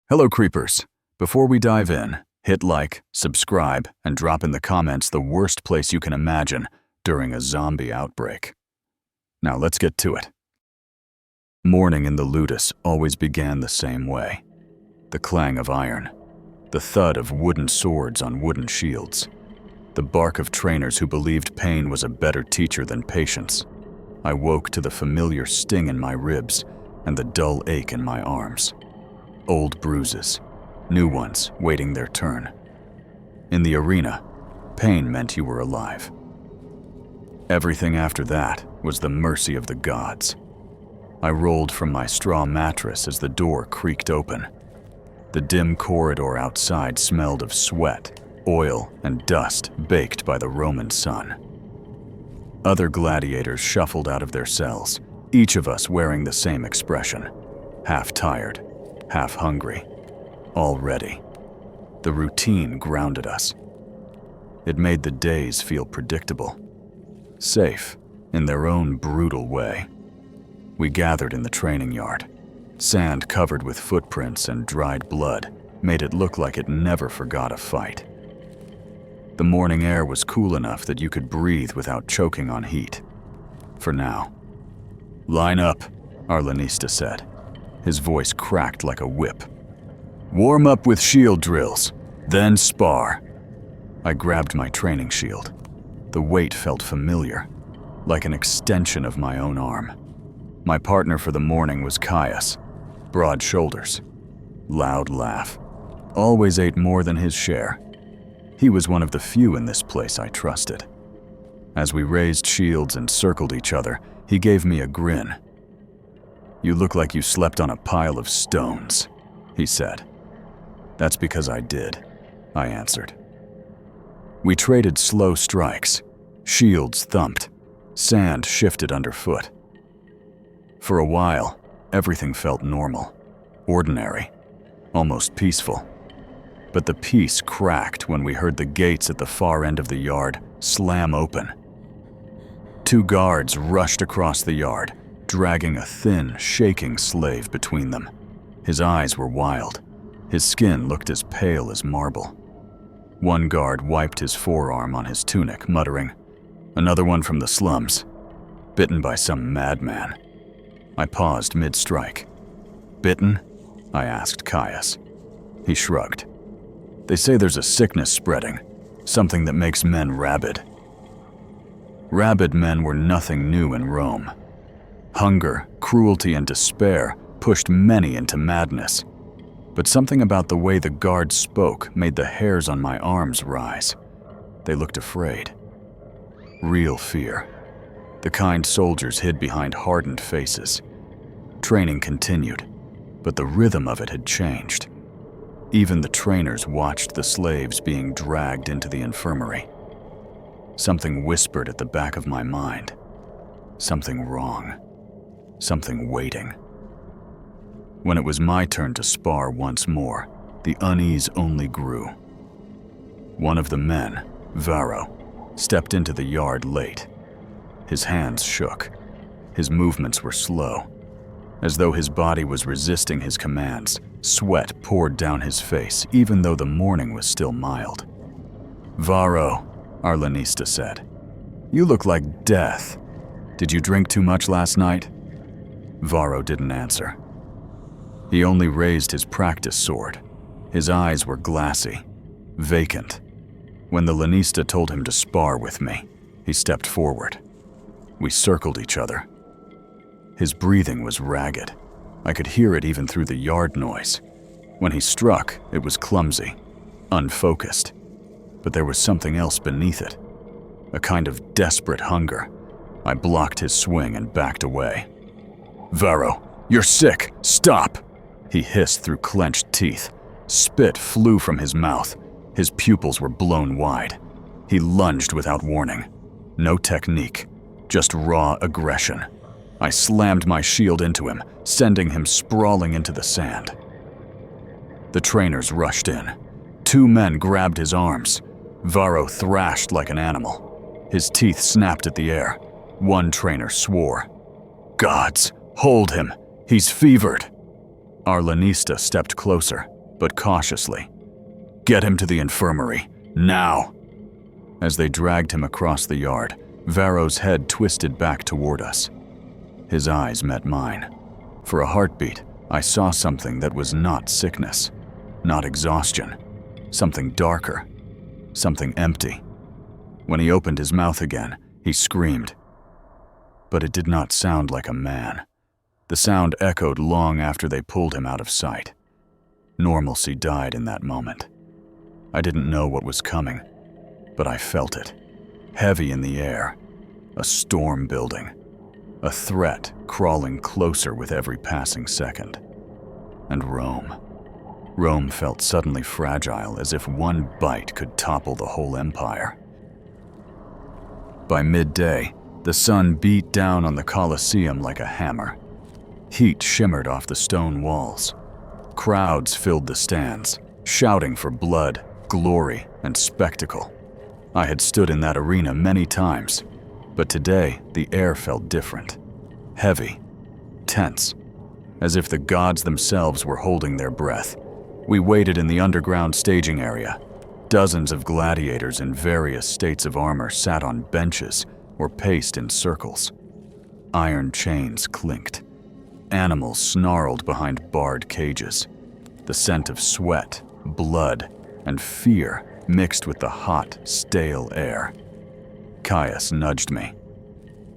Hello, creepers. Before we dive in, hit like, subscribe, and drop in the comments the worst place you can imagine during a zombie outbreak. Now let's get to it. Morning in the ludus always began the same way. The clang of iron, the thud of wooden swords on wooden shields, the bark of trainers who believed pain was a better teacher than patience. I woke to the familiar sting in my ribs and the dull ache in my arms. Old bruises, new ones waiting their turn. In the arena, pain meant you were alive. Everything after that was the mercy of the gods. I rolled from my straw mattress as the door creaked open. The dim corridor outside smelled of sweat, oil, and dust baked by the Roman sun. Other gladiators shuffled out of their cells, each of us wearing the same expression, half tired, half hungry, all ready. The routine grounded us. It made the days feel predictable, safe in their own brutal way. We gathered in the training yard. Sand covered with footprints and dried blood made it look like it never forgot a fight. The morning air was cool enough that you could breathe without choking on heat. For now. "Line up," our lanista said. His voice cracked like a whip. "Warm up with shield drills, then spar." I grabbed my training shield. The weight felt familiar, like an extension of my own arm. My partner for the morning was Caius, broad shoulders, loud laugh, always ate more than his share. He was one of the few in this place I trusted. As we raised shields and circled each other, he gave me a grin. "You look like you slept on a pile of stones," he said. "That's because I did," I answered. We traded slow strikes. Shields thumped. Sand shifted underfoot. For a while, everything felt normal, ordinary, almost peaceful. But the peace cracked when we heard the gates at the far end of the yard slam open. Two guards rushed across the yard, dragging a thin, shaking slave between them. His eyes were wild. His skin looked as pale as marble. One guard wiped his forearm on his tunic, muttering, "Another one from the slums, bitten by some madman." I paused mid-strike. "Bitten?" I asked Caius. He shrugged. "They say there's a sickness spreading, something that makes men rabid." Rabid men were nothing new in Rome. Hunger, cruelty, and despair pushed many into madness. But something about the way the guards spoke made the hairs on my arms rise. They looked afraid. Real fear. The kind soldiers hid behind hardened faces. Training continued, but the rhythm of it had changed. Even the trainers watched the slaves being dragged into the infirmary. Something whispered at the back of my mind. Something wrong. Something waiting. When it was my turn to spar once more, the unease only grew. One of the men, Varro, stepped into the yard late. His hands shook. His movements were slow. As though his body was resisting his commands, sweat poured down his face even though the morning was still mild. "Varro," our lanista said, "you look like death. Did you drink too much last night?" Varro didn't answer. He only raised his practice sword. His eyes were glassy, vacant. When the lanista told him to spar with me, he stepped forward. We circled each other. His breathing was ragged. I could hear it even through the yard noise. When he struck, it was clumsy, unfocused. But there was something else beneath it, a kind of desperate hunger. I blocked his swing and backed away. "Varro, you're sick! Stop!" He hissed through clenched teeth. Spit flew from his mouth. His pupils were blown wide. He lunged without warning. No technique, just raw aggression. I slammed my shield into him, sending him sprawling into the sand. The trainers rushed in. Two men grabbed his arms. Varro thrashed like an animal. His teeth snapped at the air. One trainer swore. "Gods, hold him! He's fevered!" Our lanista stepped closer. but cautiously. "Get him to the infirmary, now!" As they dragged him across the yard, Varro's head twisted back toward us. His eyes met mine. For a heartbeat, I saw something that was not sickness, not exhaustion, something darker, something empty. When he opened his mouth again, he screamed. But it did not sound like a man. The sound echoed long after they pulled him out of sight. Normalcy died in that moment. I didn't know what was coming, but I felt it, heavy in the air, a storm building, a threat crawling closer with every passing second. And Rome. Rome felt suddenly fragile, as if one bite could topple the whole empire. By midday, the sun beat down on the Colosseum like a hammer. Heat shimmered off the stone walls. Crowds filled the stands, shouting for blood, glory, and spectacle. I had stood in that arena many times, but today the air felt different. Heavy, tense, as if the gods themselves were holding their breath. We waited in the underground staging area. Dozens of gladiators in various states of armor sat on benches or paced in circles. Iron chains clinked. Animals snarled behind barred cages. The scent of sweat, blood, and fear mixed with the hot, stale air. Caius nudged me.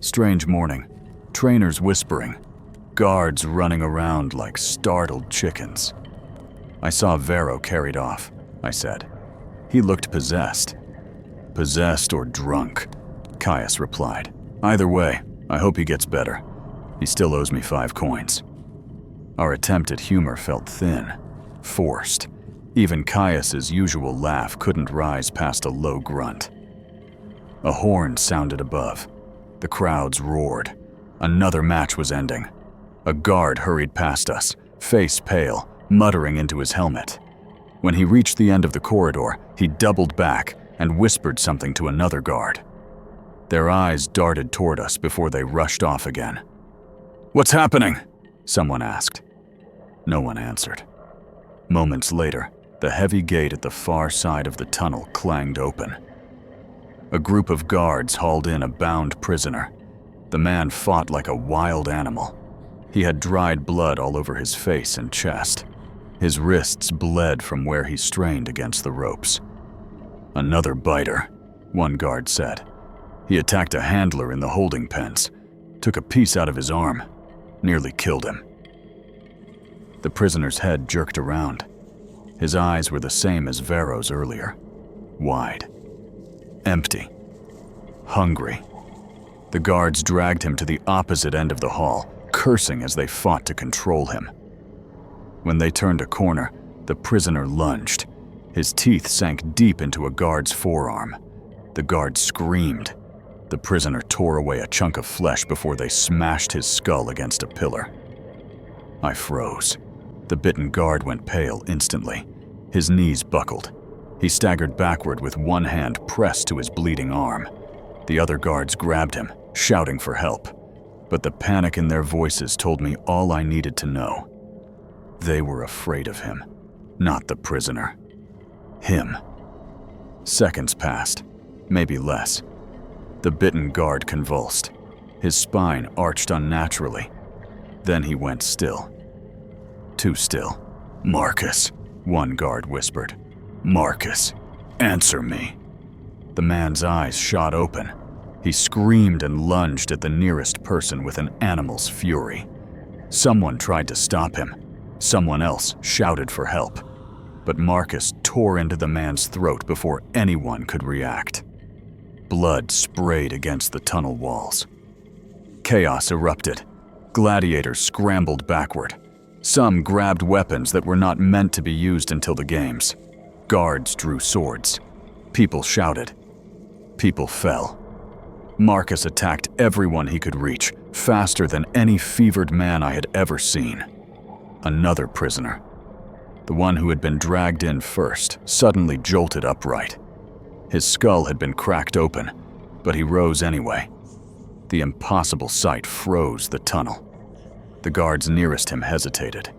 Strange morning. Trainers whispering. Guards running around like startled chickens. "I saw Varro carried off," I said. "He looked possessed." "Possessed or drunk," Caius replied. "Either way, I hope he gets better. He still owes me 5 coins. Our attempt at humor felt thin, forced. Even Caius's usual laugh couldn't rise past a low grunt. A horn sounded above. The crowds roared. Another match was ending. A guard hurried past us, face pale, muttering into his helmet. When he reached the end of the corridor, he doubled back and whispered something to another guard. Their eyes darted toward us before they rushed off again. "What's happening?" someone asked. No one answered. Moments later, the heavy gate at the far side of the tunnel clanged open. A group of guards hauled in a bound prisoner. The man fought like a wild animal. He had dried blood all over his face and chest. His wrists bled from where he strained against the ropes. "Another biter," one guard said. "He attacked a handler in the holding pens, took a piece out of his arm, nearly killed him." The prisoner's head jerked around. His eyes were the same as Varro's earlier. Wide. Empty. Hungry. The guards dragged him to the opposite end of the hall, cursing as they fought to control him. When they turned a corner, the prisoner lunged. His teeth sank deep into a guard's forearm. The guard screamed. The prisoner tore away a chunk of flesh before they smashed his skull against a pillar. I froze. The bitten guard went pale instantly. His knees buckled. He staggered backward with one hand pressed to his bleeding arm. The other guards grabbed him, shouting for help. But the panic in their voices told me all I needed to know. They were afraid of him, not the prisoner. Him. Seconds passed, maybe less. The bitten guard convulsed. His spine arched unnaturally. Then he went still. Too still. "Marcus," one guard whispered. "Marcus, answer me." The man's eyes shot open. He screamed and lunged at the nearest person with an animal's fury. Someone tried to stop him. Someone else shouted for help. But Marcus tore into the man's throat before anyone could react. Blood sprayed against the tunnel walls. Chaos erupted. Gladiators scrambled backward. Some grabbed weapons that were not meant to be used until the games. Guards drew swords. People shouted. People fell. Marcus attacked everyone he could reach, faster than any fevered man I had ever seen. Another prisoner, the one who had been dragged in first, suddenly jolted upright. His skull had been cracked open, but he rose anyway. The impossible sight froze the tunnel. The guards nearest him hesitated.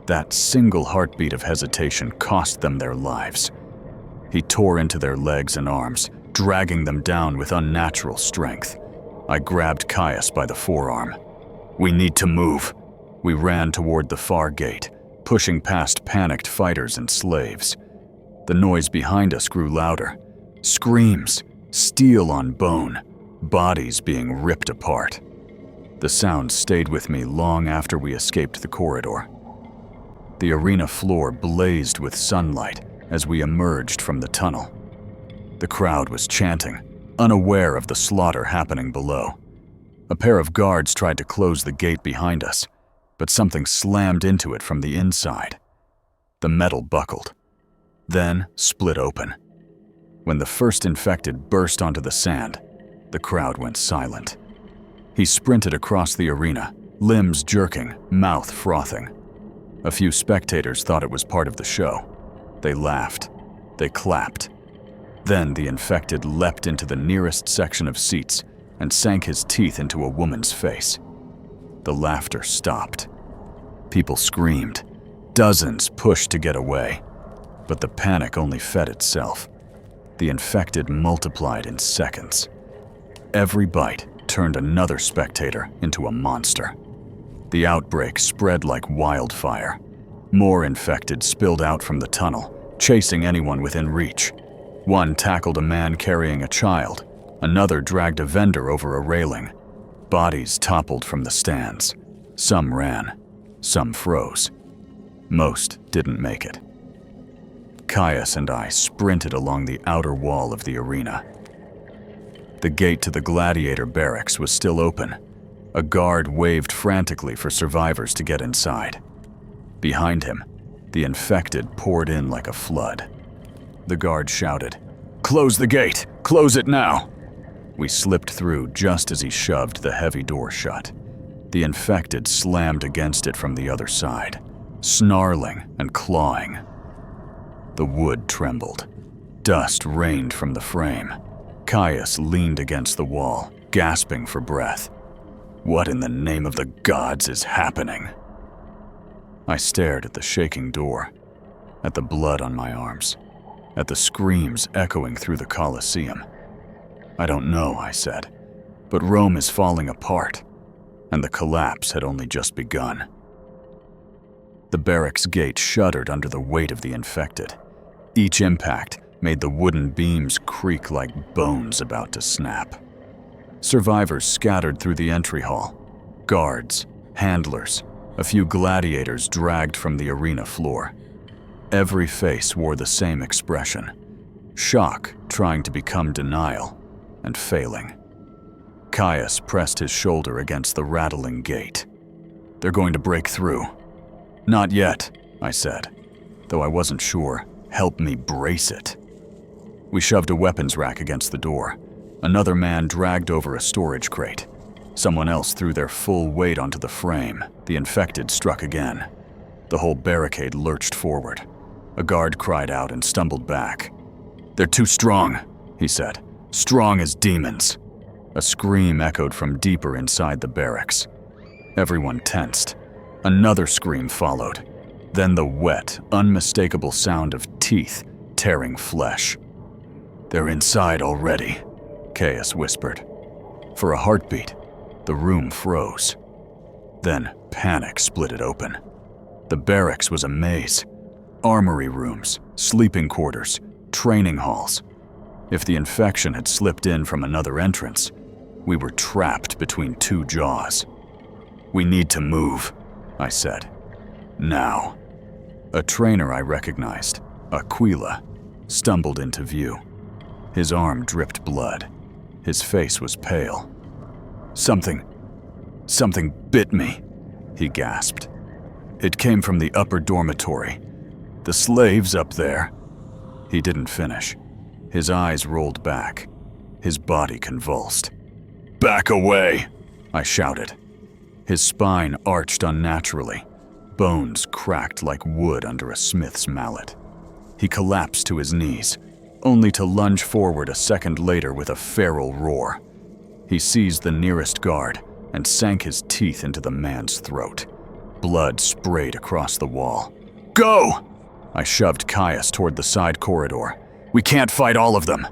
That single heartbeat of hesitation cost them their lives. He tore into their legs and arms, dragging them down with unnatural strength. I grabbed Caius by the forearm. "We need to move." We ran toward the far gate, pushing past panicked fighters and slaves. The noise behind us grew louder. Screams, steel on bone, bodies being ripped apart. The sound stayed with me long after we escaped the corridor. The arena floor blazed with sunlight as we emerged from the tunnel. The crowd was chanting, unaware of the slaughter happening below. A pair of guards tried to close the gate behind us, but something slammed into it from the inside. The metal buckled, then split open. When the first infected burst onto the sand, the crowd went silent. He sprinted across the arena, limbs jerking, mouth frothing. A few spectators thought it was part of the show. They laughed. They clapped. Then the infected leapt into the nearest section of seats and sank his teeth into a woman's face. The laughter stopped. People screamed. Dozens pushed to get away. But the panic only fed itself. The infected multiplied in seconds. Every bite turned another spectator into a monster. The outbreak spread like wildfire. More infected spilled out from the tunnel, chasing anyone within reach. One tackled a man carrying a child. Another dragged a vendor over a railing. Bodies toppled from the stands. Some ran. Some froze. Most didn't make it. Caius and I sprinted along the outer wall of the arena. The gate to the Gladiator barracks was still open. A guard waved frantically for survivors to get inside. Behind him, the infected poured in like a flood. The guard shouted, "Close the gate! Close it now!" We slipped through just as he shoved the heavy door shut. The infected slammed against it from the other side, snarling and clawing. The wood trembled. Dust rained from the frame. Caius leaned against the wall, gasping for breath. What in the name of the gods is happening? I stared at the shaking door, at the blood on my arms, at the screams echoing through the Colosseum. "I don't know," I said, "but Rome is falling apart, and the collapse had only just begun." The barracks gate shuddered under the weight of the infected. Each impact made the wooden beams creak like bones about to snap. Survivors scattered through the entry hall. Guards, handlers, a few gladiators dragged from the arena floor. Every face wore the same expression: shock trying to become denial, and failing. Caius pressed his shoulder against the rattling gate. "They're going to break through." "Not yet," I said, though I wasn't sure. Help me brace it. We shoved a weapons rack against the door. Another man dragged over a storage crate. Someone else threw their full weight onto the frame. The infected struck again. The whole barricade lurched forward. A guard cried out and stumbled back. "They're too strong," he said. "Strong as demons." A scream echoed from deeper inside the barracks. Everyone tensed. Another scream followed. Then the wet, unmistakable sound of teeth tearing flesh. "They're inside already," Caius whispered. For a heartbeat, the room froze. Then panic split it open. The barracks was a maze. Armory rooms, sleeping quarters, training halls. If the infection had slipped in from another entrance, we were trapped between two jaws. "We need to move," I said. "Now." A trainer I recognized, Aquila, stumbled into view. His arm dripped blood. His face was pale. Something bit me," he gasped. "It came from the upper dormitory. The slaves up there." He didn't finish. His eyes rolled back. His body convulsed. "Back away!" I shouted. His spine arched unnaturally. Bones cracked like wood under a smith's mallet. He collapsed to his knees, only to lunge forward a second later with a feral roar. He seized the nearest guard and sank his teeth into the man's throat. Blood sprayed across the wall. Go! I shoved Caius toward the side corridor. We can't fight all of them.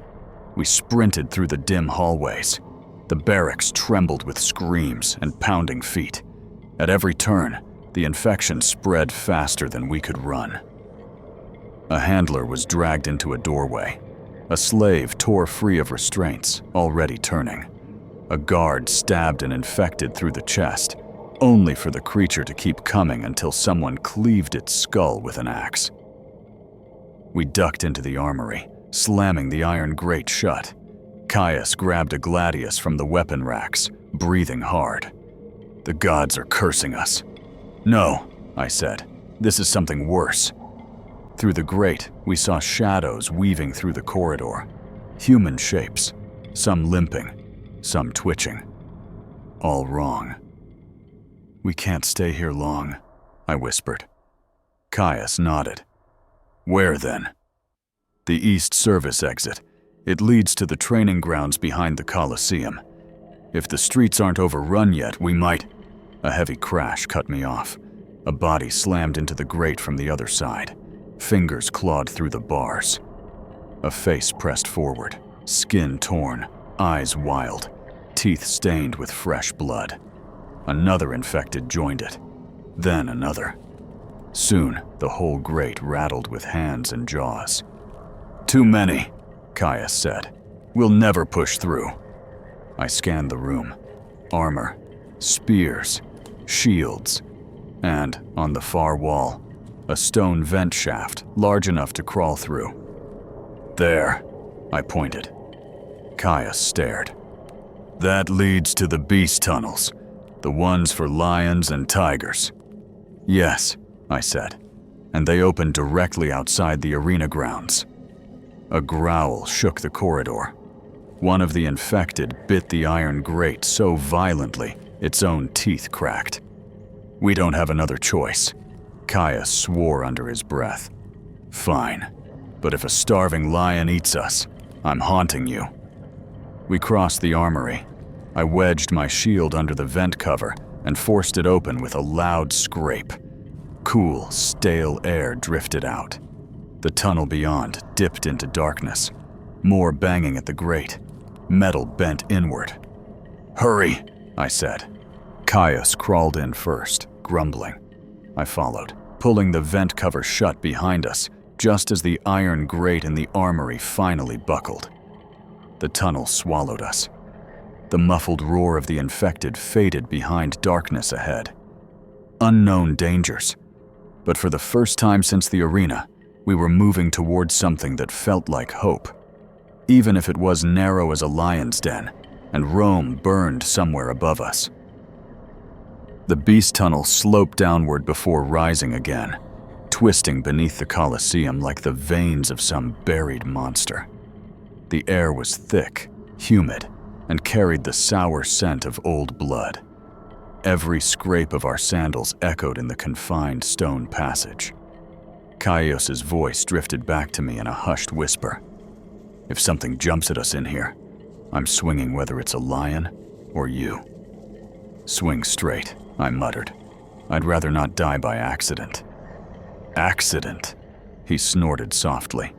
We sprinted through the dim hallways. The barracks trembled with screams and pounding feet. At every turn, the infection spread faster than we could run. A handler was dragged into a doorway. A slave tore free of restraints, already turning. A guard stabbed an infected through the chest, only for the creature to keep coming until someone cleaved its skull with an axe. We ducked into the armory, slamming the iron grate shut. Caius grabbed a gladius from the weapon racks, breathing hard. The gods are cursing us. No, I said. This is something worse. Through the grate, we saw shadows weaving through the corridor. Human shapes, some limping, some twitching. All wrong. We can't stay here long, I whispered. Caius nodded. Where then? The east service exit. It leads to the training grounds behind the Coliseum. If the streets aren't overrun yet, we might… A heavy crash cut me off. A body slammed into the grate from the other side. Fingers clawed through the bars. A face pressed forward, skin torn, eyes wild, teeth stained with fresh blood. Another infected joined it. Then another. Soon, the whole grate rattled with hands and jaws. Too many, Caius said. We'll never push through. I scanned the room. Armor, spears, shields, and, on the far wall, a stone vent shaft large enough to crawl through. There, I pointed. Caius stared. That leads to the beast tunnels, the ones for lions and tigers. Yes, I said, and they open directly outside the arena grounds. A growl shook the corridor. One of the infected bit the iron grate so violently its own teeth cracked. We don't have another choice. Caius swore under his breath. Fine, but if a starving lion eats us, I'm haunting you. We crossed the armory. I wedged my shield under the vent cover and forced it open with a loud scrape. Cool, stale air drifted out. The tunnel beyond dipped into darkness. More banging at the grate. Metal bent inward. Hurry, I said. Caius crawled in first, grumbling. I followed, pulling the vent cover shut behind us, just as the iron grate in the armory finally buckled. The tunnel swallowed us. The muffled roar of the infected faded behind darkness ahead. Unknown dangers. But for the first time since the arena, we were moving towards something that felt like hope. Even if it was narrow as a lion's den, and Rome burned somewhere above us. The beast tunnel sloped downward before rising again, twisting beneath the Colosseum like the veins of some buried monster. The air was thick, humid, and carried the sour scent of old blood. Every scrape of our sandals echoed in the confined stone passage. Caius's voice drifted back to me in a hushed whisper. If something jumps at us in here, I'm swinging whether it's a lion or you. Swing straight, I muttered. I'd rather not die by accident. Accident, he snorted softly.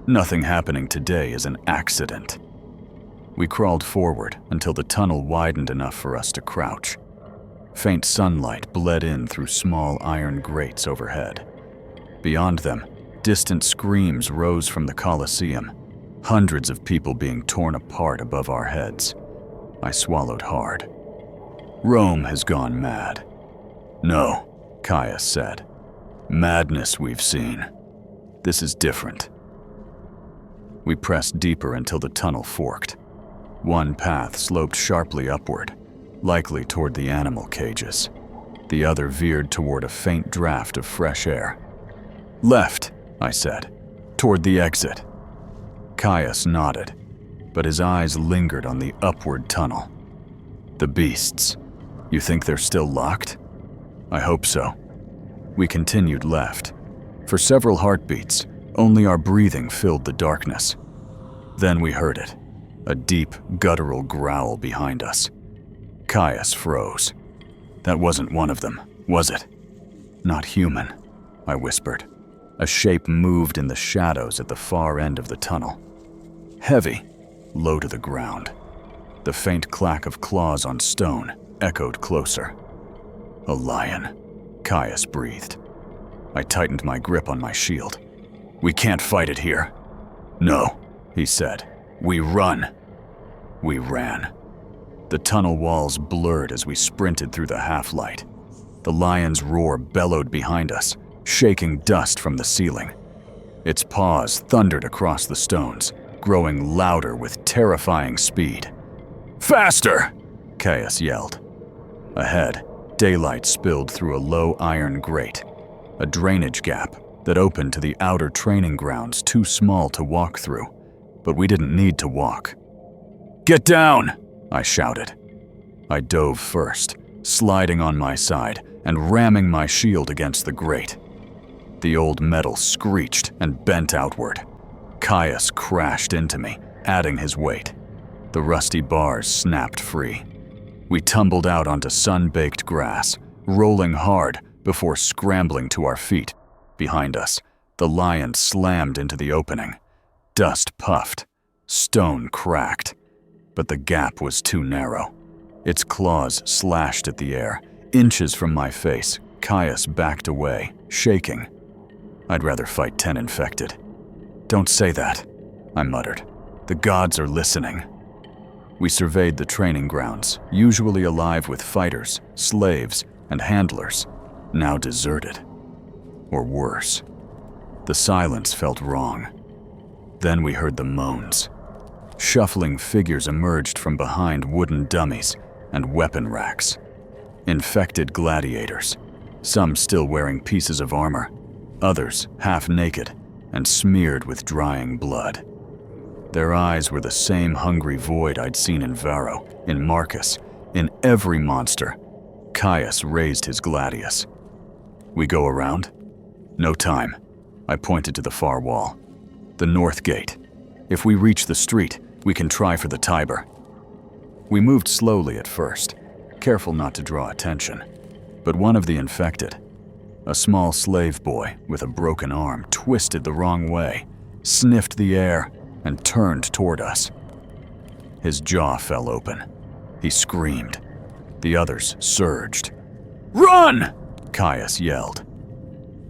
Nothing happening today is an accident. We crawled forward until the tunnel widened enough for us to crouch. Faint sunlight bled in through small iron grates overhead. Beyond them, distant screams rose from the Colosseum, hundreds of people being torn apart above our heads. I swallowed hard. Rome has gone mad. No, Caius said. Madness we've seen. This is different. We pressed deeper until the tunnel forked. One path sloped sharply upward, likely toward the animal cages. The other veered toward a faint draft of fresh air. Left, I said, toward the exit. Caius nodded, but his eyes lingered on the upward tunnel. The beasts. You think they're still locked? I hope so. We continued left. For several heartbeats, only our breathing filled the darkness. Then we heard it, a deep, guttural growl behind us. Caius froze. That wasn't one of them, was it? Not human, I whispered. A shape moved in the shadows at the far end of the tunnel. Heavy, low to the ground. The faint clack of claws on stone echoed closer. A lion, Caius breathed. I tightened my grip on my shield. We can't fight it here. No, he said. We run. We ran. The tunnel walls blurred as we sprinted through the half-light. The lion's roar bellowed behind us, shaking dust from the ceiling. Its paws thundered across the stones, growing louder with terrifying speed. Faster! Caius yelled. Ahead, daylight spilled through a low iron grate, a drainage gap that opened to the outer training grounds too small to walk through, but we didn't need to walk. Get down! I shouted. I dove first, sliding on my side and ramming my shield against the grate. The old metal screeched and bent outward. Caius crashed into me, adding his weight. The rusty bars snapped free. We tumbled out onto sun-baked grass, rolling hard before scrambling to our feet. Behind us, the lion slammed into the opening. Dust puffed. Stone cracked. But the gap was too narrow. Its claws slashed at the air. Inches from my face, Caius backed away, shaking. I'd rather fight 10 infected. Don't say that, I muttered. The gods are listening. We surveyed the training grounds, usually alive with fighters, slaves, and handlers, now deserted. Or worse. The silence felt wrong. Then we heard the moans. Shuffling figures emerged from behind wooden dummies and weapon racks. Infected gladiators, some still wearing pieces of armor, others half naked and smeared with drying blood. Their eyes were the same hungry void I'd seen in Varro, in Marcus, in every monster. Caius raised his gladius. We go around? No time. I pointed to the far wall. The north gate. If we reach the street, we can try for the Tiber. We moved slowly at first, careful not to draw attention. But one of the infected, a small slave boy with a broken arm, twisted the wrong way, sniffed the air, and turned toward us. His jaw fell open. He screamed. The others surged. Run! Caius yelled.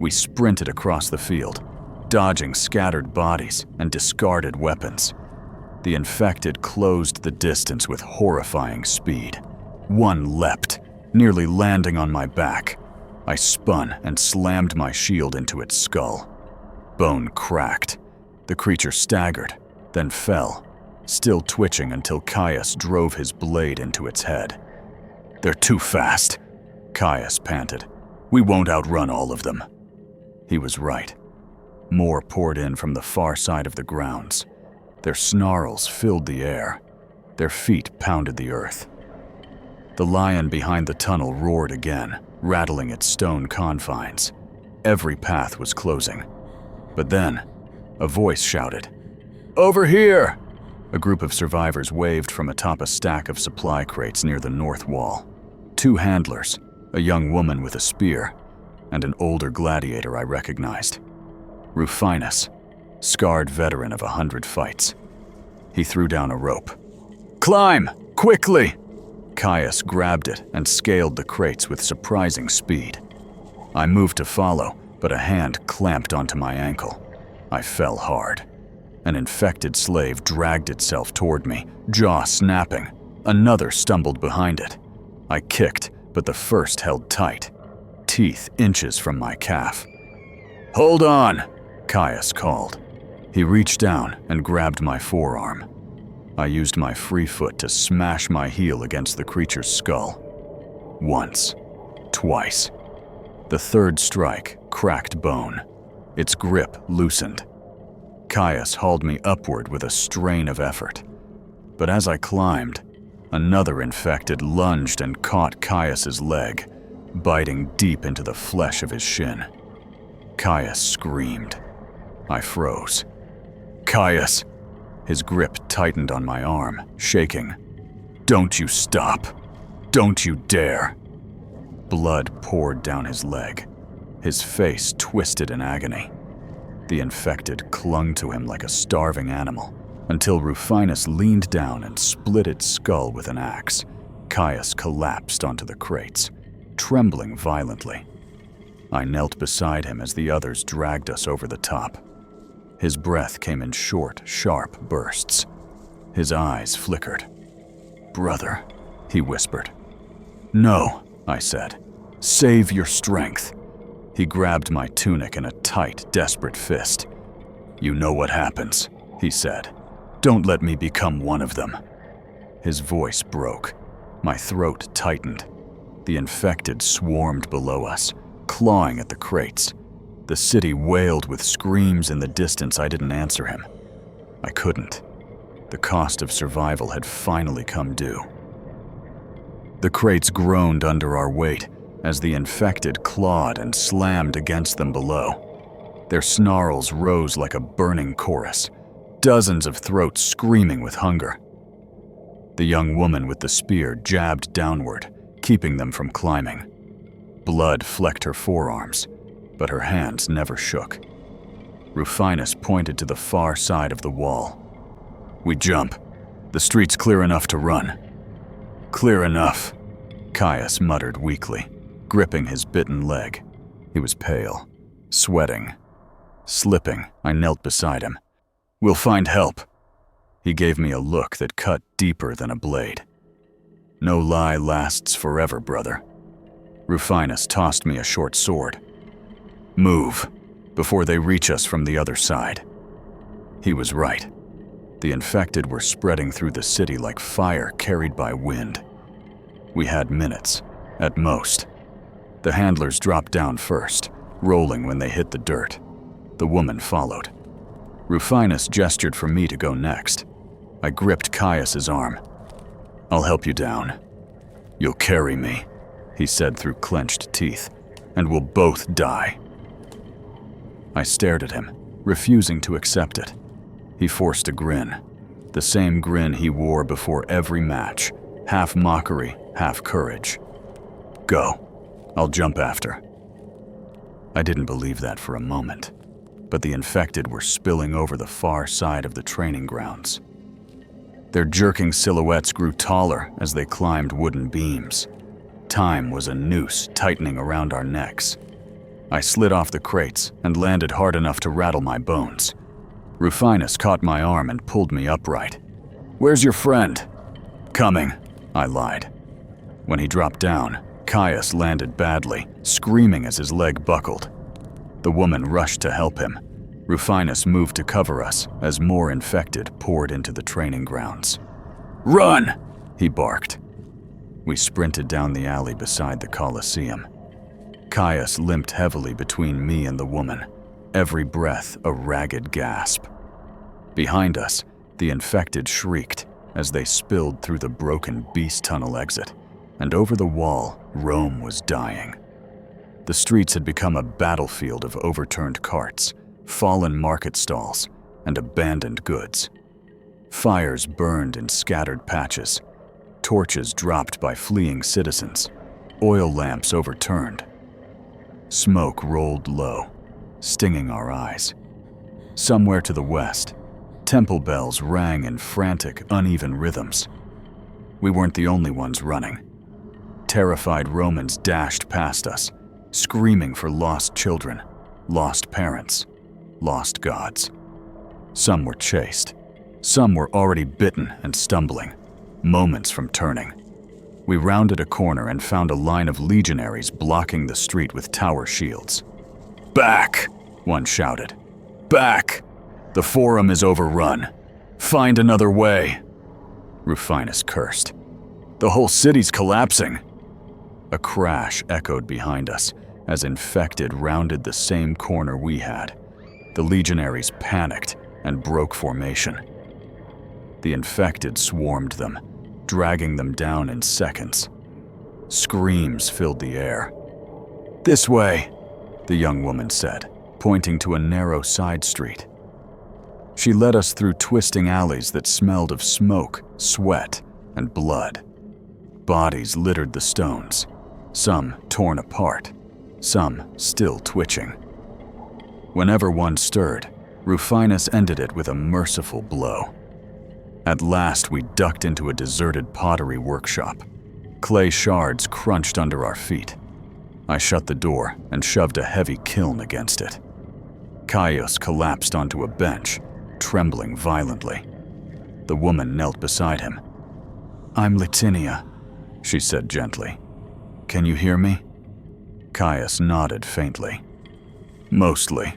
We sprinted across the field, dodging scattered bodies and discarded weapons. The infected closed the distance with horrifying speed. One leapt, nearly landing on my back. I spun and slammed my shield into its skull. Bone cracked. The creature staggered, then fell, still twitching until Caius drove his blade into its head. They're too fast, Caius panted. We won't outrun all of them. He was right. More poured in from the far side of the grounds. Their snarls filled the air. Their feet pounded the earth. The lion behind the tunnel roared again, rattling its stone confines. Every path was closing. But then, a voice shouted, "Over here!" A group of survivors waved from atop a stack of supply crates near the north wall. 2 handlers, a young woman with a spear, and an older gladiator I recognized. Rufinus, scarred veteran of 100 fights. He threw down a rope. "Climb! Quickly!" Caius grabbed it and scaled the crates with surprising speed. I moved to follow, but a hand clamped onto my ankle. I fell hard. An infected slave dragged itself toward me, jaw snapping. Another stumbled behind it. I kicked, but the first held tight, teeth inches from my calf. "Hold on," Caius called. He reached down and grabbed my forearm. I used my free foot to smash my heel against the creature's skull. Once, twice. The third strike cracked bone. Its grip loosened. Caius hauled me upward with a strain of effort. But as I climbed, another infected lunged and caught Caius's leg, biting deep into the flesh of his shin. Caius screamed. I froze. "Caius!" His grip tightened on my arm, shaking. "Don't you stop. Don't you dare." Blood poured down his leg. his face twisted in agony. The infected clung to him like a starving animal, until Rufinus leaned down and split its skull with an axe. Caius collapsed onto the crates, trembling violently. I knelt beside him as the others dragged us over the top. His breath came in short, sharp bursts. His eyes flickered. "Brother," he whispered. "No," I said. "Save your strength." He grabbed my tunic in a tight, desperate fist. "You know what happens," he said. "Don't let me become one of them." His voice broke. My throat tightened. The infected swarmed below us, clawing at the crates. The city wailed with screams in the distance. I didn't answer him. I couldn't. The cost of survival had finally come due. The crates groaned under our weight as the infected clawed and slammed against them below. Their snarls rose like a burning chorus, dozens of throats screaming with hunger. The young woman with the spear jabbed downward, keeping them from climbing. Blood flecked her forearms, but her hands never shook. Rufinus pointed to the far side of the wall. "We jump. The street's clear enough to run." "Clear enough," Caius muttered weakly, gripping his bitten leg. He was pale, sweating. Slipping, I knelt beside him. "We'll find help." He gave me a look that cut deeper than a blade. "No lie lasts forever, brother." Rufinus tossed me a short sword. "Move, before they reach us from the other side." He was right. The infected were spreading through the city like fire carried by wind. We had minutes, at most. The handlers dropped down first, rolling when they hit the dirt. The woman followed. Rufinus gestured for me to go next. I gripped Caius's arm. "I'll help you down." "You'll carry me," he said through clenched teeth, "and we'll both die." I stared at him, refusing to accept it. He forced a grin, the same grin he wore before every match, half mockery, half courage. "Go. I'll jump after." I didn't believe that for a moment, but the infected were spilling over the far side of the training grounds. Their jerking silhouettes grew taller as they climbed wooden beams. Time was a noose tightening around our necks. I slid off the crates and landed hard enough to rattle my bones. Rufinus caught my arm and pulled me upright. "Where's your friend?" "Coming," I lied. When he dropped down, Caius landed badly, screaming as his leg buckled. The woman rushed to help him. Rufinus moved to cover us as more infected poured into the training grounds. "Run!" he barked. We sprinted down the alley beside the Coliseum. Caius limped heavily between me and the woman, every breath a ragged gasp. Behind us, the infected shrieked as they spilled through the broken beast tunnel exit, and over the wall, Rome was dying. The streets had become a battlefield of overturned carts, fallen market stalls, and abandoned goods. Fires burned in scattered patches, torches dropped by fleeing citizens, oil lamps overturned. Smoke rolled low, stinging our eyes. Somewhere to the west, temple bells rang in frantic, uneven rhythms. We weren't the only ones running. Terrified Romans dashed past us, screaming for lost children, lost parents, lost gods. Some were chased. Some were already bitten and stumbling, moments from turning. We rounded a corner and found a line of legionaries blocking the street with tower shields. "Back!" one shouted. "Back! The Forum is overrun. Find another way!" Rufinus cursed. "The whole city's collapsing!" A crash echoed behind us as infected rounded the same corner we had. The legionaries panicked and broke formation. The infected swarmed them, dragging them down in seconds. Screams filled the air. "This way," the young woman said, pointing to a narrow side street. She led us through twisting alleys that smelled of smoke, sweat, and blood. Bodies littered the stones, some torn apart, some still twitching. Whenever one stirred, Rufinus ended it with a merciful blow. At last, we ducked into a deserted pottery workshop. Clay shards crunched under our feet. I shut the door and shoved a heavy kiln against it. Caius collapsed onto a bench, trembling violently. The woman knelt beside him. "I'm Latinia," she said gently. "Can you hear me?" Caius nodded faintly. "Mostly."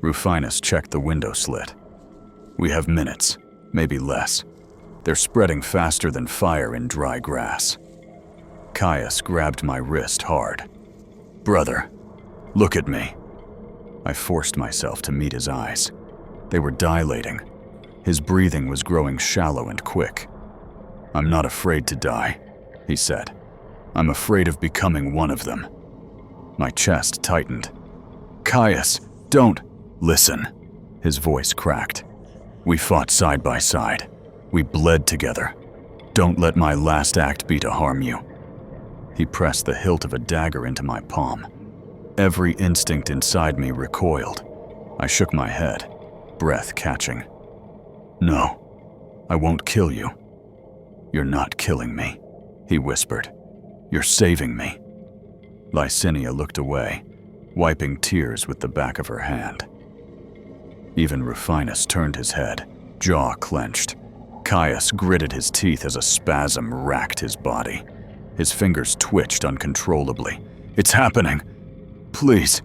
Rufinus checked the window slit. "We have minutes, maybe less. They're spreading faster than fire in dry grass." Caius grabbed my wrist hard. "Brother, look at me." I forced myself to meet his eyes. They were dilating. His breathing was growing shallow and quick. "I'm not afraid to die," he said. "I'm afraid of becoming one of them." My chest tightened. "Caius, don't listen." His voice cracked. "We fought side by side. We bled together. Don't let my last act be to harm you." He pressed the hilt of a dagger into my palm. Every instinct inside me recoiled. I shook my head, breath catching. "No, I won't kill you." "You're not killing me," he whispered. "You're saving me." Licinia looked away, wiping tears with the back of her hand. Even Rufinus turned his head, jaw clenched. Caius gritted his teeth as a spasm racked his body. His fingers twitched uncontrollably. "It's happening! Please!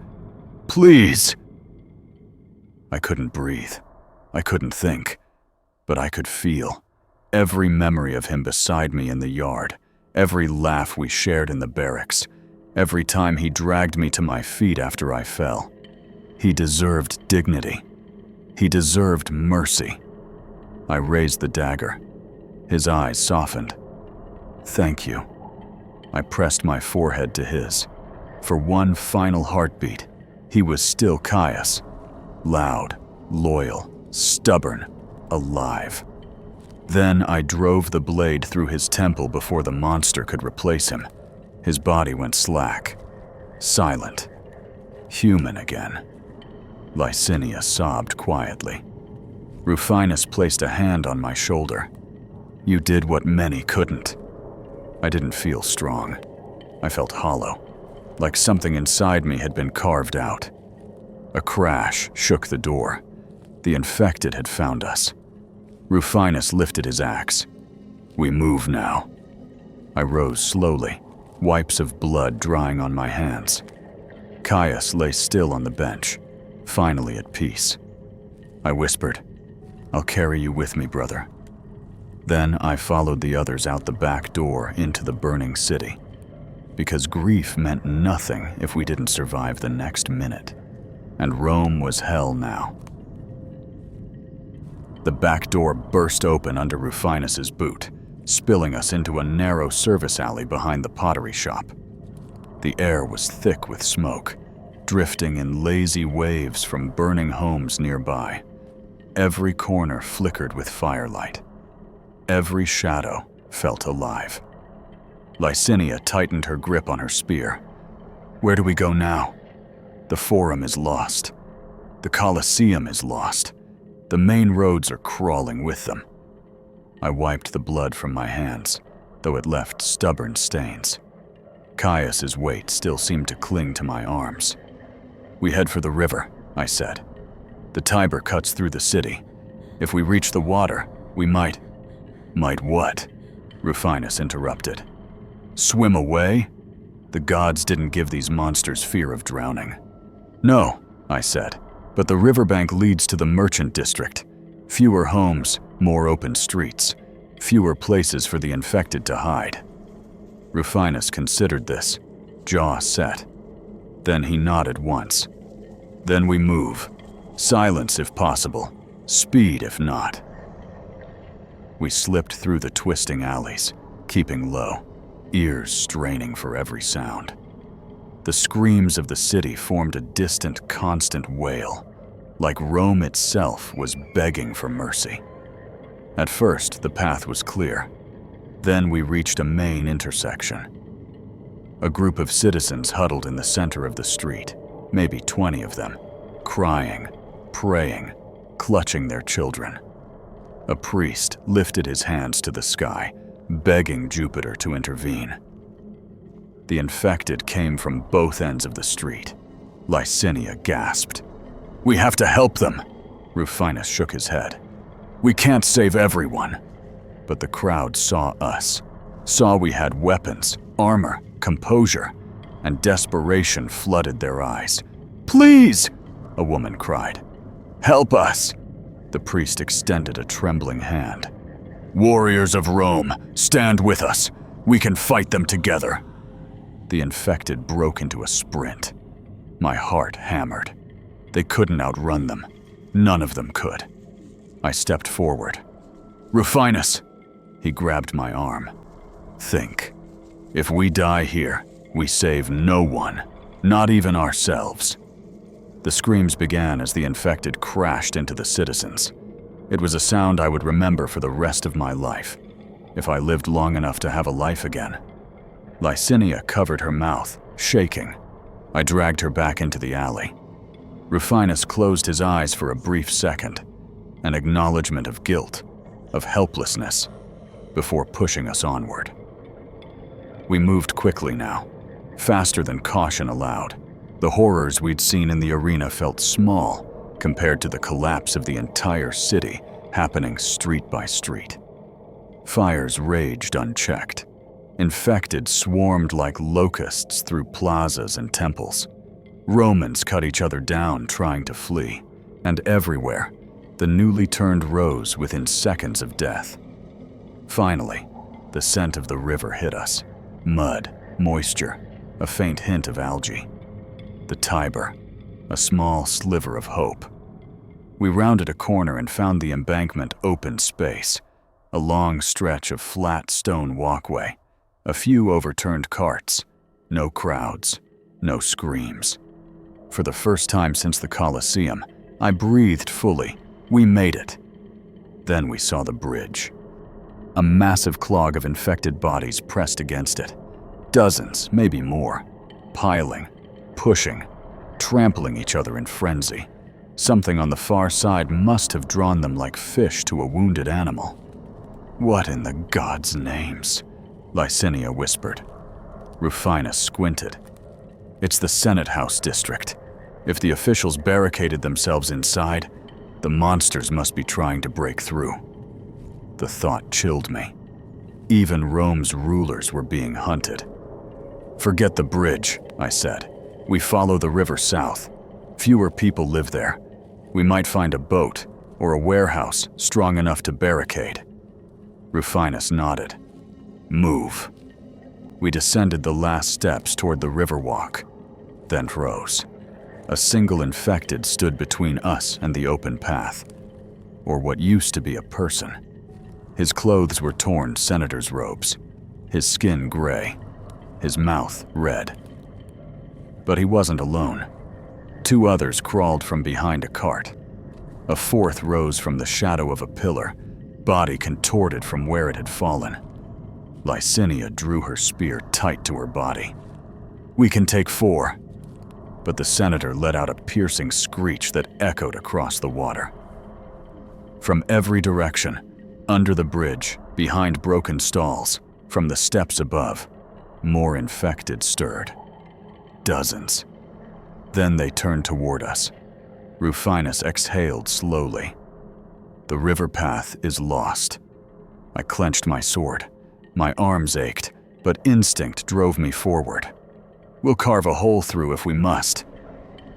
Please!" I couldn't breathe. I couldn't think. But I could feel. Every memory of him beside me in the yard, every laugh we shared in the barracks, every time he dragged me to my feet after I fell. He deserved dignity. He deserved mercy. I raised the dagger. His eyes softened. "Thank you." I pressed my forehead to his. For one final heartbeat, he was still Caius. Loud, loyal, stubborn, alive. Then I drove the blade through his temple before the monster could replace him. His body went slack, silent, human again. Licinia sobbed quietly. Rufinus placed a hand on my shoulder. "You did what many couldn't." I didn't feel strong. I felt hollow, like something inside me had been carved out. A crash shook the door. The infected had found us. Rufinus lifted his axe. "We move now." I rose slowly, wipes of blood drying on my hands. Caius lay still on the bench, finally at peace. I whispered, "I'll carry you with me, brother." Then I followed the others out the back door into the burning city, because grief meant nothing if we didn't survive the next minute, and Rome was hell now. The back door burst open under Rufinus's boot, spilling us into a narrow service alley behind the pottery shop. The air was thick with smoke, drifting in lazy waves from burning homes nearby. Every corner flickered with firelight. Every shadow felt alive. Licinia tightened her grip on her spear. "Where do we go now? The Forum is lost. The Coliseum is lost. The main roads are crawling with them." I wiped the blood from my hands, though it left stubborn stains. Caius's weight still seemed to cling to my arms. "We head for the river," I said. "The Tiber cuts through the city. If we reach the water, we might..." "Might what?" Rufinus interrupted. "Swim away?" The gods didn't give these monsters fear of drowning. "No," I said, "but the riverbank leads to the merchant district. Fewer homes, more open streets, fewer places for the infected to hide." Rufinus considered this, jaw set. Then he nodded once. "Then we move. Silence if possible, speed if not." We slipped through the twisting alleys, keeping low, ears straining for every sound. The screams of the city formed a distant, constant wail, like Rome itself was begging for mercy. At first, the path was clear. Then we reached a main intersection. A group of citizens huddled in the center of the street, maybe 20 of them, crying, praying, clutching their children. A priest lifted his hands to the sky, begging Jupiter to intervene. The infected came from both ends of the street. Licinia gasped. "We have to help them!" Rufinus shook his head. "We can't save everyone." But the crowd saw us, saw we had weapons, armor, composure, and desperation flooded their eyes. "Please!" a woman cried. "Help us!" The priest extended a trembling hand. "Warriors of Rome, stand with us. We can fight them together." The infected broke into a sprint. My heart hammered. They couldn't outrun them. None of them could. I stepped forward. "Rufinus!" He grabbed my arm. "Think. If we die here, we save no one, not even ourselves." The screams began as the infected crashed into the citizens. It was a sound I would remember for the rest of my life, if I lived long enough to have a life again. Licinia covered her mouth, shaking. I dragged her back into the alley. Rufinus closed his eyes for a brief second, an acknowledgement of guilt, of helplessness, before pushing us onward. We moved quickly now, faster than caution allowed. The horrors we'd seen in the arena felt small compared to the collapse of the entire city happening street by street. Fires raged unchecked. Infected swarmed like locusts through plazas and temples. Romans cut each other down trying to flee, and everywhere, the newly turned rose within seconds of death. Finally, the scent of the river hit us. Mud, moisture, a faint hint of algae. The Tiber, a small sliver of hope. We rounded a corner and found the embankment open space, a long stretch of flat stone walkway, a few overturned carts, no crowds, no screams. For the first time since the Colosseum, I breathed fully. We made it. Then we saw the bridge. A massive clog of infected bodies pressed against it. Dozens, maybe more, piling, pushing, trampling each other in frenzy. Something on the far side must have drawn them like fish to a wounded animal. "What in the gods' names?" Licinia whispered. Rufinus squinted. "It's the Senate House district. If the officials barricaded themselves inside, the monsters must be trying to break through." The thought chilled me. Even Rome's rulers were being hunted. "Forget the bridge," I said. "We follow the river south. Fewer people live there. We might find a boat or a warehouse strong enough to barricade." Rufinus nodded. "Move." We descended the last steps toward the riverwalk, then froze. A single infected stood between us and the open path, or what used to be a person. His clothes were torn senator's robes, his skin gray, his mouth red. But he wasn't alone. 2 others crawled from behind a cart. A 4th rose from the shadow of a pillar, body contorted from where it had fallen. Licinia drew her spear tight to her body. "We can take 4. But the senator let out a piercing screech that echoed across the water. From every direction, under the bridge, behind broken stalls, from the steps above, more infected stirred. Dozens. Then they turned toward us. Rufinus exhaled slowly. "The river path is lost." I clenched my sword. My arms ached, but instinct drove me forward. "We'll carve a hole through if we must."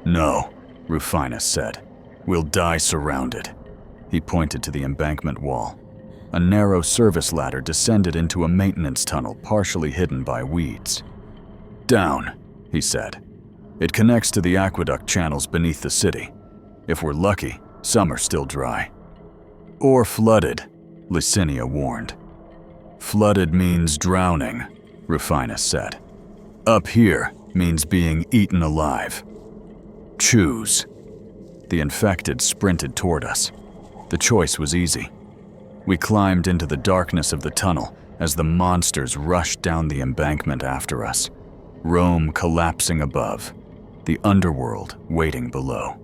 "No," Rufinus said. "We'll die surrounded." He pointed to the embankment wall. A narrow service ladder descended into a maintenance tunnel partially hidden by weeds. "Down," he said. "It connects to the aqueduct channels beneath the city. If we're lucky, some are still dry." "Or flooded," Licinia warned. "Flooded means drowning," Rufinus said. "Up here means being eaten alive. Choose." The infected sprinted toward us. The choice was easy. We climbed into the darkness of the tunnel as the monsters rushed down the embankment after us. Rome collapsing above, the underworld waiting below.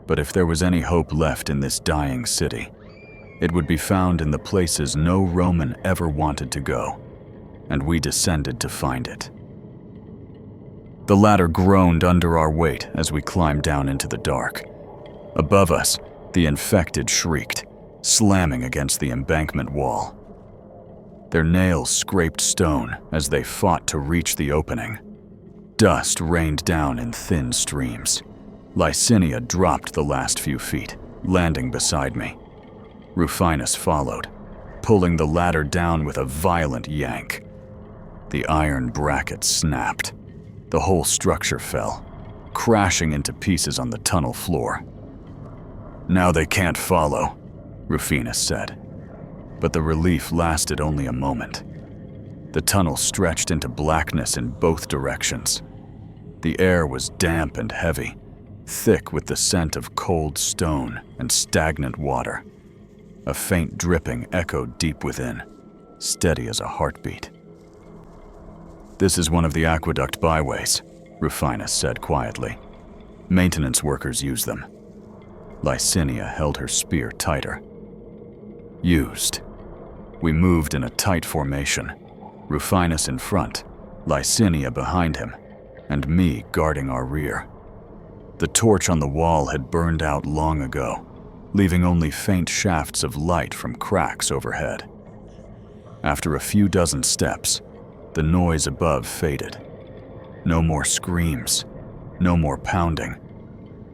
But if there was any hope left in this dying city, it would be found in the places no Roman ever wanted to go, and we descended to find it. The ladder groaned under our weight as we climbed down into the dark. Above us, the infected shrieked, slamming against the embankment wall. Their nails scraped stone as they fought to reach the opening. Dust rained down in thin streams. Licinia dropped the last few feet, landing beside me. Rufinus followed, pulling the ladder down with a violent yank. The iron bracket snapped. The whole structure fell, crashing into pieces on the tunnel floor. "Now they can't follow," Rufinus said. But the relief lasted only a moment. The tunnel stretched into blackness in both directions. The air was damp and heavy, thick with the scent of cold stone and stagnant water. A faint dripping echoed deep within, steady as a heartbeat. "This is one of the aqueduct byways," Rufinus said quietly. "Maintenance workers use them." Licinia held her spear tighter. Used. We moved in a tight formation, Rufinus in front, Licinia behind him, and me guarding our rear. The torch on the wall had burned out long ago, leaving only faint shafts of light from cracks overhead. After a few dozen steps, the noise above faded. No more screams, no more pounding,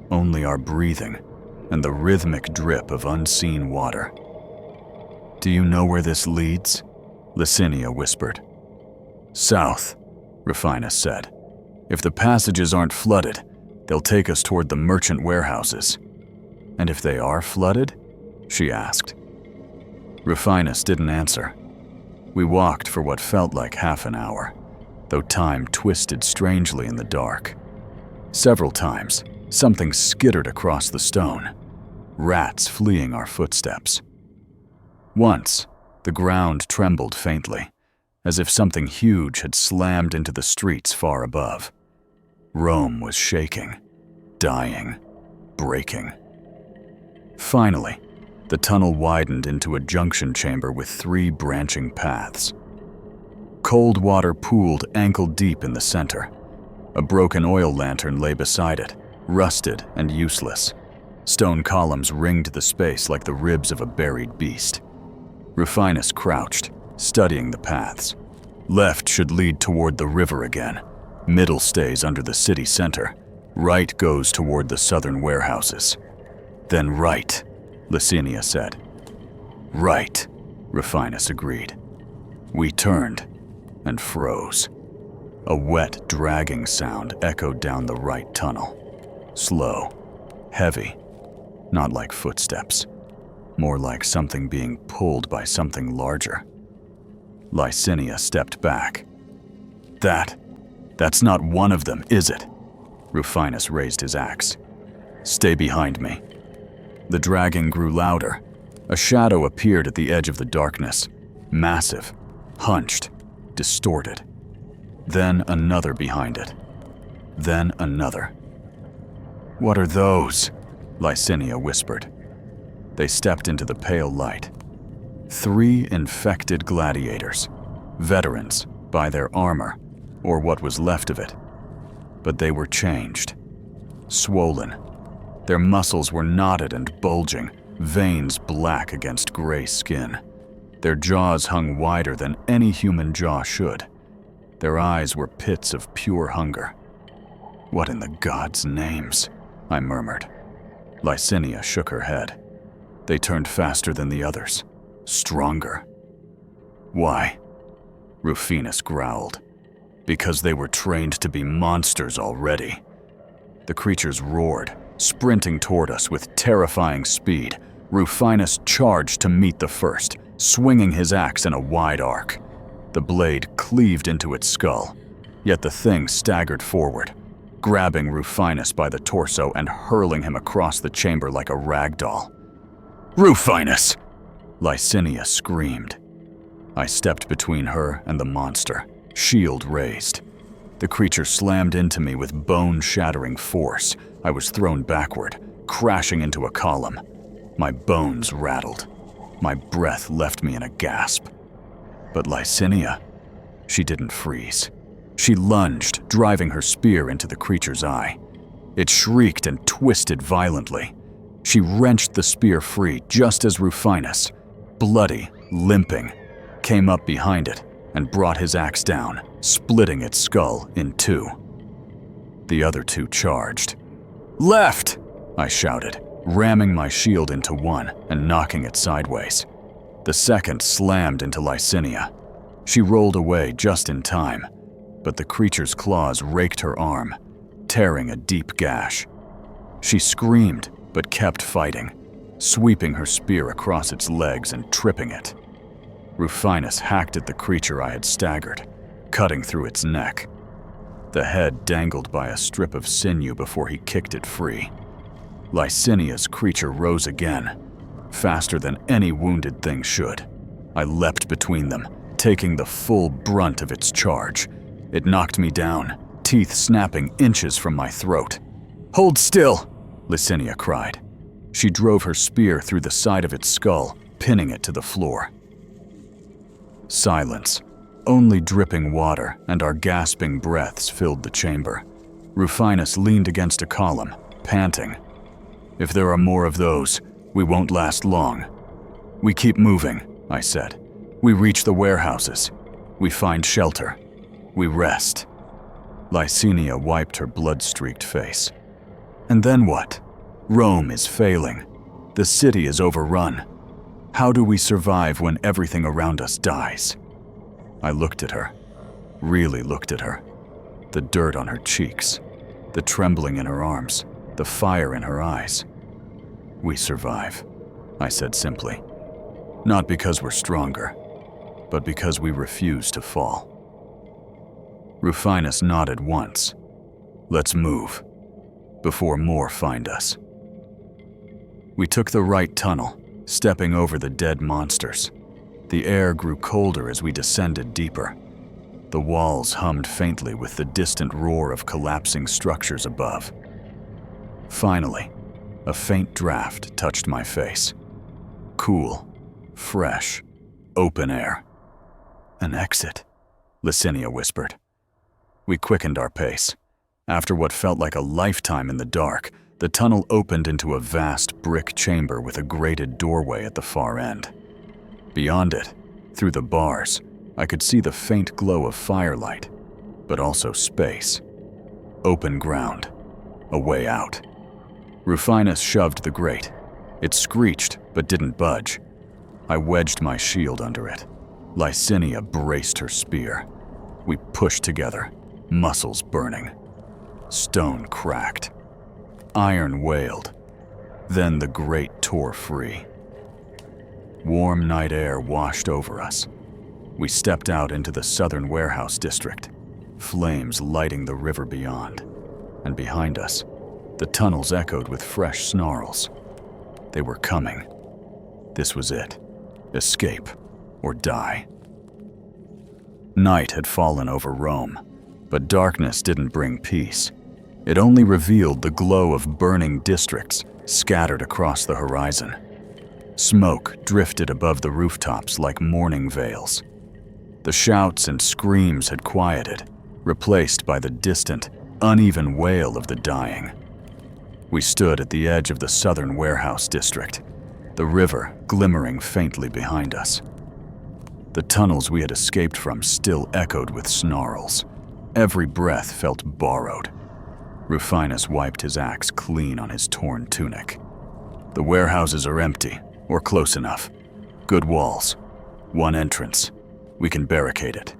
only our breathing and the rhythmic drip of unseen water. "Do you know where this leads?" Licinia whispered. "South," Rufinus said. "If the passages aren't flooded, they'll take us toward the merchant warehouses." "And if they are flooded?" she asked. Rufinus didn't answer. We walked for what felt like half an hour, though time twisted strangely in the dark. Several times, something skittered across the stone, rats fleeing our footsteps. Once, the ground trembled faintly, as if something huge had slammed into the streets far above. Rome was shaking, dying, breaking. Finally, the tunnel widened into a junction chamber with 3 branching paths. Cold water pooled ankle-deep in the center. A broken oil lantern lay beside it, rusted and useless. Stone columns ringed the space like the ribs of a buried beast. Rufinus crouched, studying the paths. Left should lead toward the river again. Middle stays under the city center. Right goes toward the southern warehouses. "Then right," Licinia said. "Right," Rufinus agreed. We turned and froze. A wet, dragging sound echoed down the right tunnel. Slow, heavy, not like footsteps, more like something being pulled by something larger. Licinia stepped back. That's not one of them, is it?" Rufinus raised his axe. "Stay behind me." The dragging grew louder. A shadow appeared at the edge of the darkness, massive, hunched, distorted. Then another behind it. Then another. "What are those?" Licinia whispered. They stepped into the pale light. 3 infected gladiators, veterans by their armor, or what was left of it. But they were changed, swollen. Their muscles were knotted and bulging, veins black against gray skin. Their jaws hung wider than any human jaw should. Their eyes were pits of pure hunger. "What in the gods' names?" I murmured. Licinia shook her head. They turned faster than the others, stronger. "Why?" Rufinus growled. "Because they were trained to be monsters already." The creatures roared, sprinting toward us with terrifying speed. Rufinus charged to meet the first, swinging his axe in a wide arc. The blade cleaved into its skull, yet the thing staggered forward, grabbing Rufinus by the torso and hurling him across the chamber like a rag doll. "Rufinus!" Licinia screamed. I stepped between her and the monster, shield raised. The creature slammed into me with bone-shattering force. I was thrown backward, crashing into a column. My bones rattled. My breath left me in a gasp. But Licinia, she didn't freeze. She lunged, driving her spear into the creature's eye. It shrieked and twisted violently. She wrenched the spear free just as Rufinus, bloody, limping, came up behind it and brought his axe down, splitting its skull in two. The other two charged. "Left!" I shouted, ramming my shield into one and knocking it sideways. The second slammed into Licinia. She rolled away just in time, but the creature's claws raked her arm, tearing a deep gash. She screamed, but kept fighting, sweeping her spear across its legs and tripping it. Rufinus hacked at the creature I had staggered, cutting through its neck. The head dangled by a strip of sinew before he kicked it free. Licinia's creature rose again, faster than any wounded thing should. I leapt between them, taking the full brunt of its charge. It knocked me down, teeth snapping inches from my throat. "Hold still!" Licinia cried. She drove her spear through the side of its skull, pinning it to the floor. Silence. Only dripping water and our gasping breaths filled the chamber. Rufinus leaned against a column, panting. "If there are more of those, we won't last long." "We keep moving," I said. "We reach the warehouses. We find shelter. We rest." Licinia wiped her blood-streaked face. "And then what? Rome is failing. The city is overrun. How do we survive when everything around us dies?" I looked at her, really looked at her. The dirt on her cheeks, the trembling in her arms, the fire in her eyes. "We survive," I said simply. "Not because we're stronger, but because we refuse to fall." Rufinus nodded once. "Let's move, before more find us." We took the right tunnel, stepping over the dead monsters. The air grew colder as we descended deeper. The walls hummed faintly with the distant roar of collapsing structures above. Finally, a faint draft touched my face. Cool, fresh, open air. "An exit," Licinia whispered. We quickened our pace. After what felt like a lifetime in the dark, the tunnel opened into a vast brick chamber with a grated doorway at the far end. Beyond it, through the bars, I could see the faint glow of firelight, but also space. Open ground. A way out. Rufinus shoved the grate. It screeched, but didn't budge. I wedged my shield under it. Licinia braced her spear. We pushed together, muscles burning. Stone cracked. Iron wailed. Then the grate tore free. Warm night air washed over us. We stepped out into the southern warehouse district, flames lighting the river beyond. And behind us, the tunnels echoed with fresh snarls. They were coming. This was it. Escape or die. Night had fallen over Rome, but darkness didn't bring peace. It only revealed the glow of burning districts scattered across the horizon. Smoke drifted above the rooftops like mourning veils. The shouts and screams had quieted, replaced by the distant, uneven wail of the dying. We stood at the edge of the southern warehouse district, the river glimmering faintly behind us. The tunnels we had escaped from still echoed with snarls. Every breath felt borrowed. Rufinus wiped his axe clean on his torn tunic. "The warehouses are empty, or close enough. Good walls. One entrance. We can barricade it."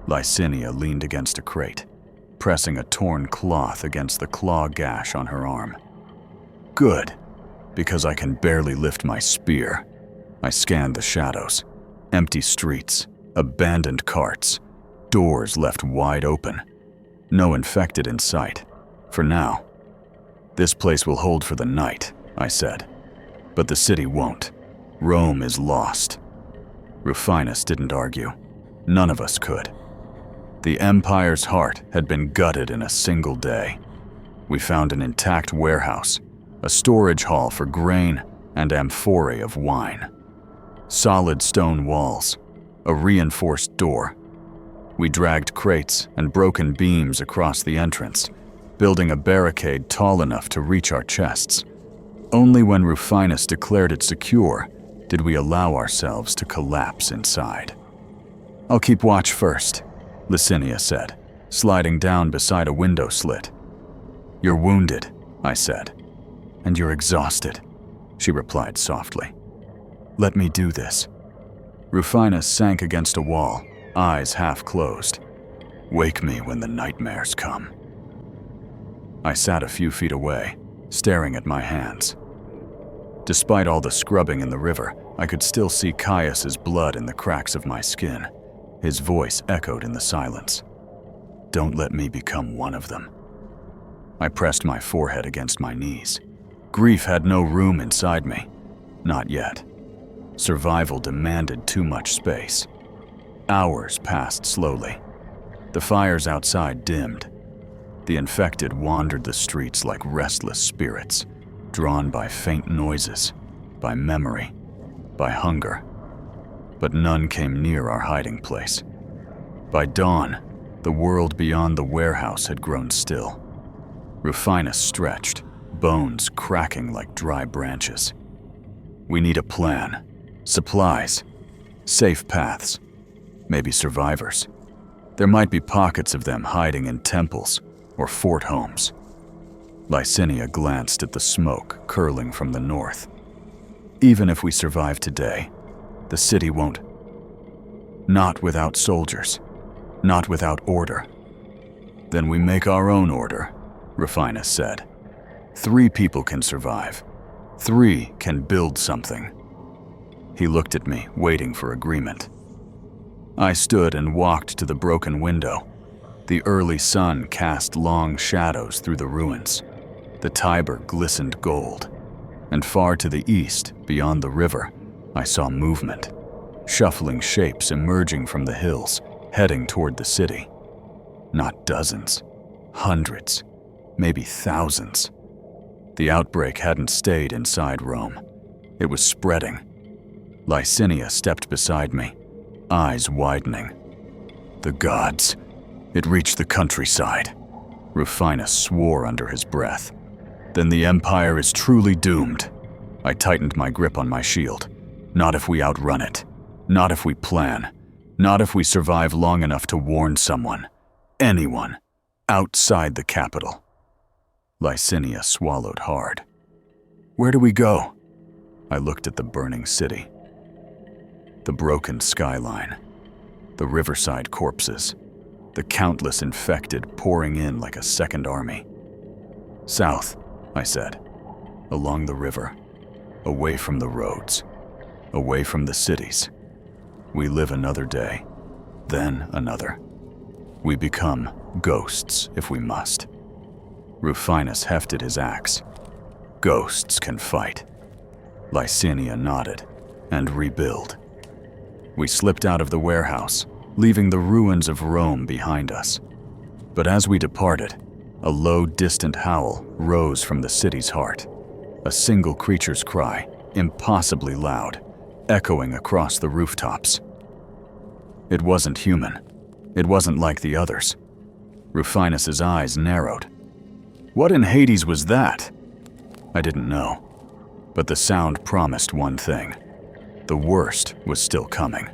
Licinia leaned against a crate, pressing a torn cloth against the claw gash on her arm. "Good, because I can barely lift my spear." I scanned the shadows. Empty streets, abandoned carts, doors left wide open. No infected in sight. For now. "This place will hold for the night," I said. "But the city won't. Rome is lost." Rufinus didn't argue. None of us could. The Empire's heart had been gutted in a single day. We found an intact warehouse, a storage hall for grain, and amphorae of wine. Solid stone walls, a reinforced door. We dragged crates and broken beams across the entrance, building a barricade tall enough to reach our chests. Only when Rufinus declared it secure did we allow ourselves to collapse inside. "I'll keep watch first," Licinia said, sliding down beside a window slit. "You're wounded," I said. "And you're exhausted," she replied softly. "Let me do this." Rufinus sank against a wall, eyes half closed. "Wake me when the nightmares come." I sat a few feet away, staring at my hands. Despite all the scrubbing in the river, I could still see Caius's blood in the cracks of my skin. His voice echoed in the silence. "Don't let me become one of them." I pressed my forehead against my knees. Grief had no room inside me. Not yet. Survival demanded too much space. Hours passed slowly. The fires outside dimmed. The infected wandered the streets like restless spirits, drawn by faint noises, by memory, by hunger. But none came near our hiding place. By dawn, the world beyond the warehouse had grown still. Rufinus stretched, bones cracking like dry branches. "We need a plan. Supplies. Safe paths. Maybe survivors. There might be pockets of them hiding in temples or fort homes." Licinia glanced at the smoke curling from the north. "Even if we survive today, the city won't. Not without soldiers. Not without order." "Then we make our own order," Rufinus said. 3 people can survive. 3 can build something." He looked at me, waiting for agreement. I stood and walked to the broken window. The early sun cast long shadows through the ruins. The Tiber glistened gold. And far to the east, beyond the river, I saw movement. Shuffling shapes emerging from the hills, heading toward the city. Not dozens, hundreds, maybe thousands. The outbreak hadn't stayed inside Rome. It was spreading. Licinia stepped beside me, eyes widening. "The gods." It reached the countryside. Rufinus swore under his breath. "Then the Empire is truly doomed." I tightened my grip on my shield. "Not if we outrun it. Not if we plan. Not if we survive long enough to warn someone. Anyone. Outside the capital." Licinia swallowed hard. "Where do we go?" I looked at the burning city. The broken skyline. The riverside corpses. The countless infected pouring in like a second army. "South," I said. "Along the river. Away from the roads. Away from the cities. We live another day. Then another. We become ghosts if we must." Rufinus hefted his axe. "Ghosts can fight." Licinia nodded. "And rebuild." We slipped out of the warehouse, leaving the ruins of Rome behind us. But as we departed, a low, distant howl rose from the city's heart. A single creature's cry, impossibly loud, echoing across the rooftops. It wasn't human. It wasn't like the others. Rufinus's eyes narrowed. "What in Hades was that?" I didn't know. But the sound promised one thing. The worst was still coming.